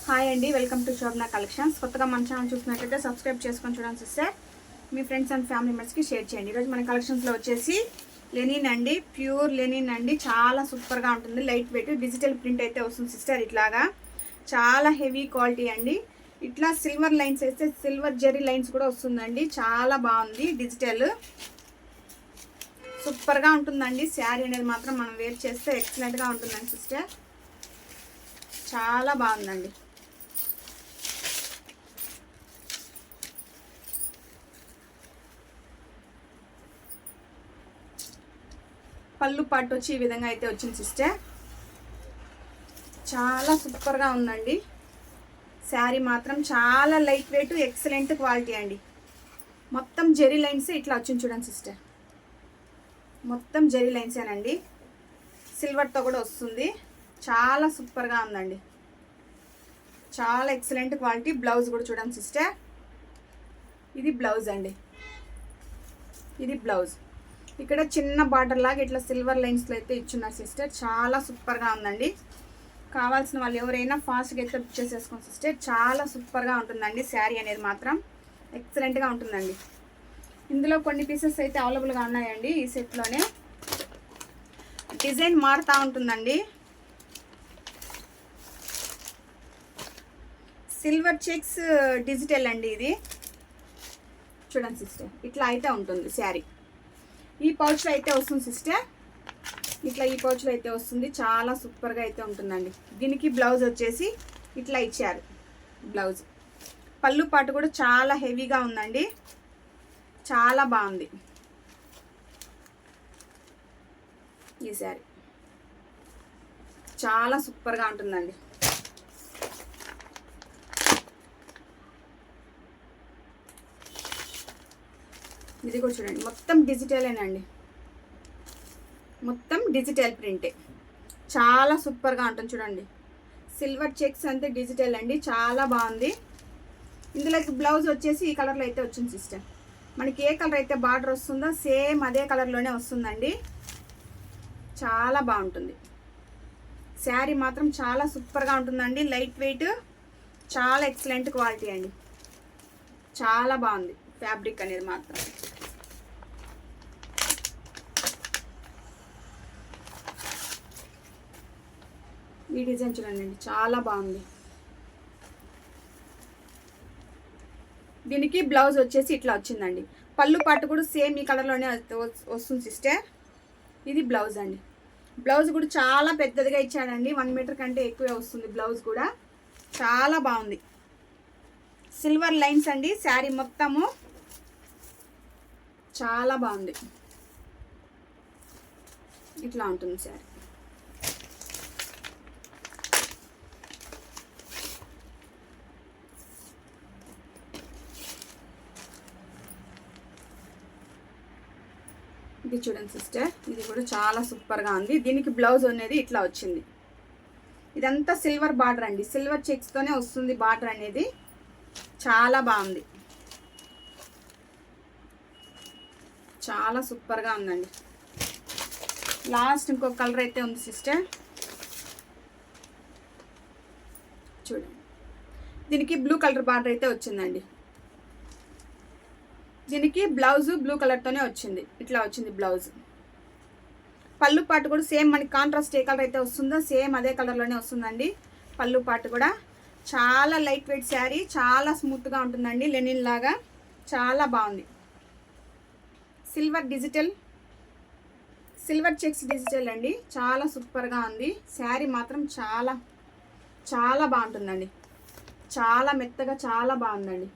Hi అండి, welcome to Shobhana collections. కొత్తగా మన ఛానల్ చూసినట్లయితే సబ్స్క్రైబ్ చేసుకొని చూడండి sister. Me friends and family మెంబర్స్కి షేర్ చేయండి. ఈరోజు మన కలెక్షన్స్లో వచ్చేసి లెనిన్ అండి, ప్యూర్ లెనిన్ అండి. చాలా సూపర్గా ఉంటుంది, లైట్ వెయిట్ డిజిటల్ ప్రింట్ అయితే వస్తుంది సిస్టర్. ఇట్లాగా చాలా హెవీ క్వాలిటీ అండి. ఇట్లా సిల్వర్ లైన్స్ అయితే సిల్వర్ జెరీ లైన్స్ కూడా వస్తుందండి. చాలా బాగుంది, డిజిటల్ సూపర్గా ఉంటుందండి. శారీ అనేది మాత్రం మనం వేర్ చేస్తే ఎక్సలెంట్గా ఉంటుందండి సిస్టర్. చాలా బాగుందండి. పళ్ళు పాటు వచ్చి ఈ విధంగా అయితే వచ్చింది సిస్టర్. చాలా సూపర్గా ఉందండి. శారీ మాత్రం చాలా లైట్ వెయిట్, ఎక్సలెంట్ క్వాలిటీ అండి. మొత్తం జెరీ లైన్స్ ఇట్లా వచ్చింది చూడండి సిస్టర్. మొత్తం జెరీ లైన్సేనండి, సిల్వర్తో కూడా వస్తుంది. చాలా సూపర్గా ఉందండి, చాలా ఎక్సలెంట్ క్వాలిటీ. బ్లౌజ్ కూడా చూడండి సిస్టర్. ఇది బ్లౌజ్ అండి, ఇది బ్లౌజ్. ఇక్కడ చిన్న బార్డర్ లాగా ఇట్లా సిల్వర్ లైన్స్లో అయితే ఇచ్చున్నారు సిస్టర్. చాలా సూపర్గా ఉందండి. కావాల్సిన వాళ్ళు ఎవరైనా ఫాస్ట్గా అయితే బుక్ చేసేసుకోండి సిస్టర్. చాలా సూపర్గా ఉంటుందండి. శారీ అనేది మాత్రం ఎక్సలెంట్గా ఉంటుందండి. ఇందులో కొన్ని పీసెస్ అయితే అవైలబుల్గా ఉన్నాయండి. ఈ సెట్లోనే డిజైన్ మారుతూ ఉంటుందండి. సిల్వర్ చెక్స్ డిజిటల్ అండి. ఇది చూడండి సిస్టర్, ఇట్లా అయితే ఉంటుంది శారీ. ఈ పౌచ్లో అయితే వస్తుంది సిస్టర్. ఇట్లా ఈ పౌచ్లో అయితే వస్తుంది. చాలా సూపర్గా అయితే ఉంటుందండి. దీనికి బ్లౌజ్ వచ్చేసి ఇట్లా ఇచ్చారు బ్లౌజ్. పళ్ళు పాటు కూడా చాలా హెవీగా ఉందండి. చాలా బాగుంది ఈ శారీ. చాలా సూపర్గా ఉంటుందండి. ఇది కూడా చూడండి, మొత్తం డిజిటలేనండి. మొత్తం డిజిటల్ ప్రింటే. చాలా సూపర్గా ఉంటుంది చూడండి. సిల్వర్ చెక్స్ అంతే డిజిటల్ అండి. చాలా బాగుంది. ఇందులోకి బ్లౌజ్ వచ్చేసి ఈ కలర్లో అయితే వచ్చింది సిస్టర్. మనకి ఏ కలర్ అయితే బార్డర్ వస్తుందో సేమ్ అదే కలర్లోనే వస్తుందండి. చాలా బాగుంటుంది. శారీ మాత్రం చాలా సూపర్గా ఉంటుందండి. లైట్ వెయిట్, చాలా ఎక్సలెంట్ క్వాలిటీ అండి. చాలా బాగుంది ఫ్యాబ్రిక్ అనేది మాత్రం. ఈ డిజైన్ చూడండి, చాలా బాగుంది. దీనికి బ్లౌజ్ వచ్చేసి ఇట్లా వచ్చిందండి. పళ్ళు పాటు కూడా సేమ్ ఈ కలర్లోనే వస్తుంది సిస్టర్. ఇది బ్లౌజ్ అండి. బ్లౌజ్ కూడా చాలా పెద్దదిగా ఇచ్చాడండి. 1 మీటర్ కంటే ఎక్కువే వస్తుంది బ్లౌజ్ కూడా. చాలా బాగుంది. సిల్వర్ లైన్స్ అండి శారీ మొత్తము. చాలా బాగుంది. ఇట్లా ఉంటుంది శారీ. ఇది చూడండి సిస్టర్, ఇది కూడా చాలా సూపర్గా ఉంది. దీనికి బ్లౌజ్ అనేది ఇట్లా వచ్చింది. ఇదంతా సిల్వర్ బార్డర్ అండి. సిల్వర్ చెక్స్తోనే వస్తుంది బార్డర్ అనేది. చాలా బాగుంది. చాలా సూపర్గా ఉందండి. లాస్ట్ ఇంకొక కలర్ అయితే ఉంది సిస్టర్. చూడండి, దీనికి బ్లూ కలర్ బార్డర్ అయితే వచ్చిందండి. దీనికి బ్లౌజ్ బ్లూ కలర్తోనే వచ్చింది. ఇట్లా వచ్చింది బ్లౌజ్. పళ్ళు పాటు కూడా సేమ్ మనకి కాంట్రాస్ట్ ఏ కలర్ అయితే వస్తుందో సేమ్ అదే కలర్లోనే వస్తుందండి. పళ్ళు పాటు కూడా చాలా లైట్ వెయిట్ శారీ. చాలా స్మూత్గా ఉంటుందండి, లెనిన్ లాగా. చాలా బాగుంది. Silver digital, silver checks digital అండి. చాలా సూపర్గా ఉంది. శారీ మాత్రం చాలా చాలా బాగుంటుందండి. చాలా మెత్తగా చాలా బాగుందండి.